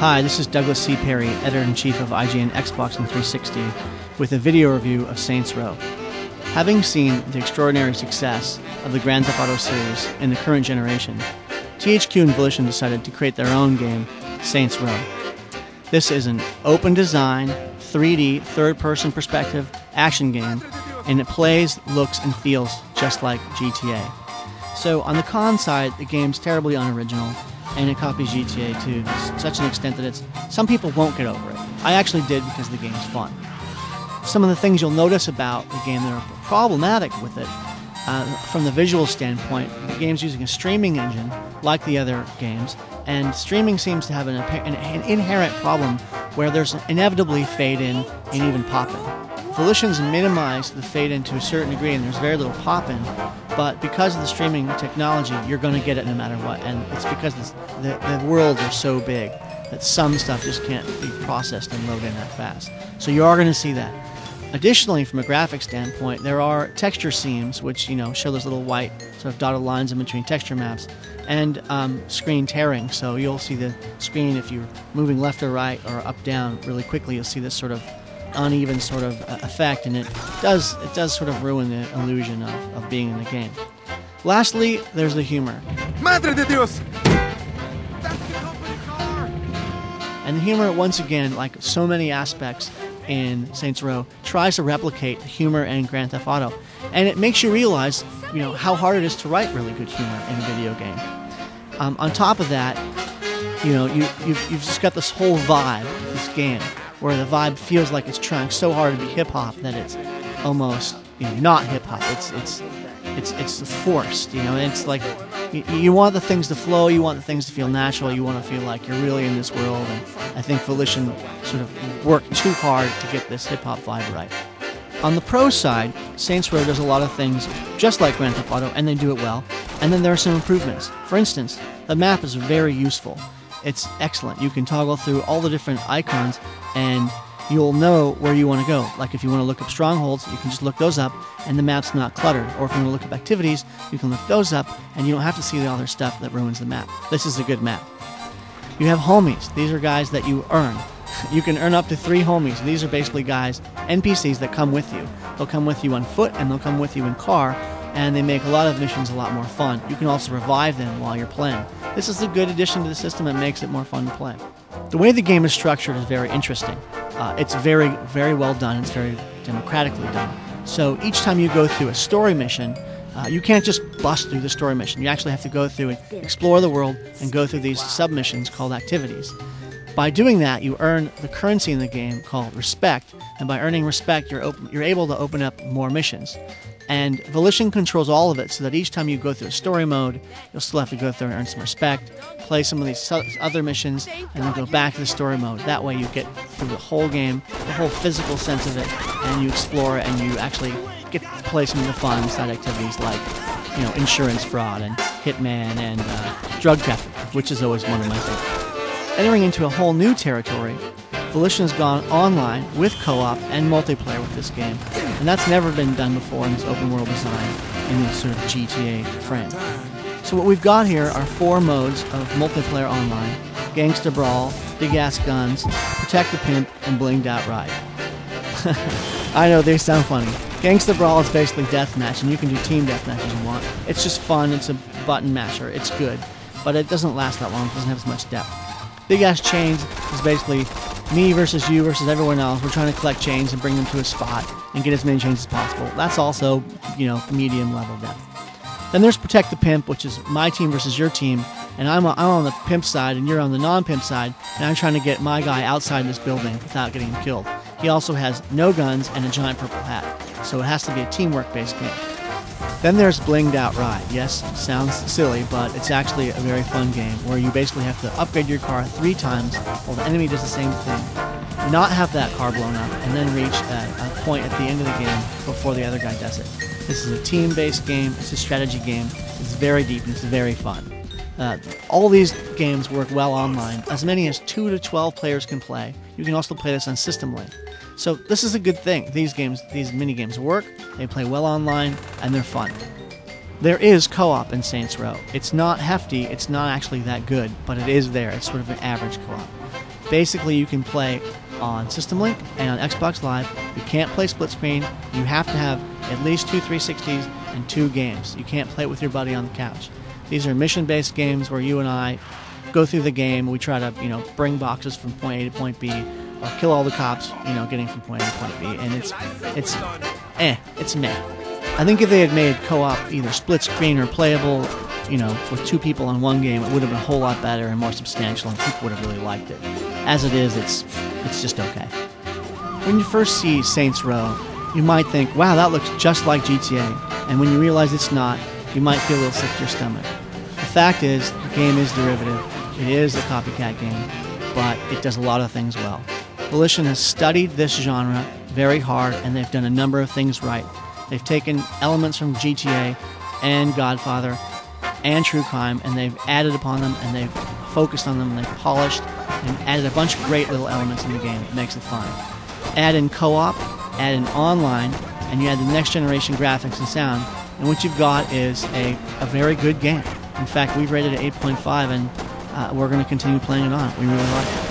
Hi, this is Douglas C. Perry, Editor-in-Chief of IGN Xbox and 360, with a video review of Saints Row. Having seen the extraordinary success of the Grand Theft Auto series in the current generation, THQ and Volition decided to create their own game, Saints Row. This is an open design, 3D, third-person perspective action game, and it plays, looks, and feels just like GTA. So on the con side, the game's terribly unoriginal, and it copies GTA to such an extent that some people won't get over it. I actually did because the game's fun. Some of the things you'll notice about the game that are problematic with it, from the visual standpoint, the game's using a streaming engine like the other games, and streaming seems to have an inherent problem where there's inevitably fade-in and even pop-in. Volition's minimized the fade-in to a certain degree, and there's very little pop-in, but because of the streaming technology, you're going to get it no matter what, and it's because the worlds are so big that some stuff just can't be processed and loaded in that fast. So you are going to see that. Additionally, from a graphics standpoint, there are texture seams, which show those little white sort of dotted lines in between texture maps, and screen tearing. So you'll see the screen, if you're moving left or right or up down really quickly, you'll see this sort of uneven sort of effect, and it does sort of ruin the illusion of being in the game. Lastly, there's the humor. Madre de Dios! That's the company car! And the humor, once again, like so many aspects in Saints Row, tries to replicate the humor in Grand Theft Auto, and it makes you realize, how hard it is to write really good humor in a video game. On top of that, you've just got this whole vibe of this game, where the vibe feels like it's trying so hard to be hip hop that it's almost not hip hop. It's forced. It's like you want the things to flow, you want the things to feel natural, you want to feel like you're really in this world. And I think Volition sort of worked too hard to get this hip hop vibe right. On the pro side, Saints Row does a lot of things just like Grand Theft Auto, and they do it well. And then there are some improvements. For instance, the map is very useful. It's excellent. You can toggle through all the different icons, and you'll know where you want to go. Like if you want to look up strongholds, you can just look those up, and the map's not cluttered. Or if you want to look up activities, you can look those up, and you don't have to see the other stuff that ruins the map. This is a good map. You have homies. These are guys that you earn. You can earn up to 3 homies. These are basically guys, NPCs, that come with you. They'll come with you on foot, and they'll come with you in car, and they make a lot of missions a lot more fun. You can also revive them while you're playing. This is a good addition to the system and makes it more fun to play. The way the game is structured is very interesting. It's very, very well done. It's very democratically done. So each time you go through a story mission, you can't just bust through the story mission. You actually have to go through and explore the world and go through these submissions called activities. By doing that, you earn the currency in the game called respect, and by earning respect, you're able to open up more missions. And Volition controls all of it, so that each time you go through a story mode, you'll still have to go through and earn some respect, play some of these other missions, and then go back to the story mode. That way you get through the whole game, the whole physical sense of it, and you explore and you actually get to play some of the fun side activities like, insurance fraud and hitman and drug trafficking, which is always one of my favorites. Entering into a whole new territory, Volition has gone online with co-op and multiplayer with this game, and that's never been done before in this open world design in this sort of GTA frame. So what we've got here are 4 modes of multiplayer online: Gangsta Brawl, Big Ass Guns, Protect the Pimp, and Blinged Out Ride. I know, they sound funny. Gangsta Brawl is basically deathmatch, and you can do team deathmatch if you want. It's just fun, it's a button masher, it's good, but it doesn't last that long, it doesn't have as much depth. Big Ass Chains is basically me versus you versus everyone else. We're trying to collect chains and bring them to a spot and get as many chains as possible. That's also, medium level depth. Then there's Protect the Pimp, which is my team versus your team, and I'm on the pimp side and you're on the non-pimp side, and I'm trying to get my guy outside this building without getting him killed. He also has no guns and a giant purple hat, so it has to be a teamwork-based game. Then there's Blinged Out Ride. Yes, sounds silly, but it's actually a very fun game where you basically have to upgrade your car 3 times while the enemy does the same thing, not have that car blown up, and then reach a point at the end of the game before the other guy does it. This is a team-based game, it's a strategy game, it's very deep, and it's very fun. All these games work well online. As many as 2 to 12 players can play. You can also play this on System Link. So this is a good thing. These mini-games work, they play well online, and they're fun. There is co-op in Saints Row. It's not hefty, it's not actually that good, but it is there. It's sort of an average co-op. Basically, you can play on System Link and on Xbox Live. You can't play split screen. You have to have at least 2 360s and 2 games. You can't play it with your buddy on the couch. These are mission-based games where you and I go through the game. We try to, bring boxes from point A to point B, or kill all the cops, getting from point A to point B. And it's meh. I think if they had made co-op either split screen or playable, with 2 people on one game, it would have been a whole lot better and more substantial, and people would have really liked it. As it is, it's just okay. When you first see Saints Row, you might think, wow, that looks just like GTA. And when you realize it's not, you might feel a little sick to your stomach. The fact is, the game is derivative. It is a copycat game, but it does a lot of things well. Volition has studied this genre very hard, and they've done a number of things right. They've taken elements from GTA and Godfather and True Crime, and they've added upon them, and they've focused on them, and they've polished and added a bunch of great little elements in the game that makes it fun. Add in co-op, add in online, and you add the next generation graphics and sound, and what you've got is a very good game. In fact, we've rated it 8.5, and we're going to continue playing it on. We really like it.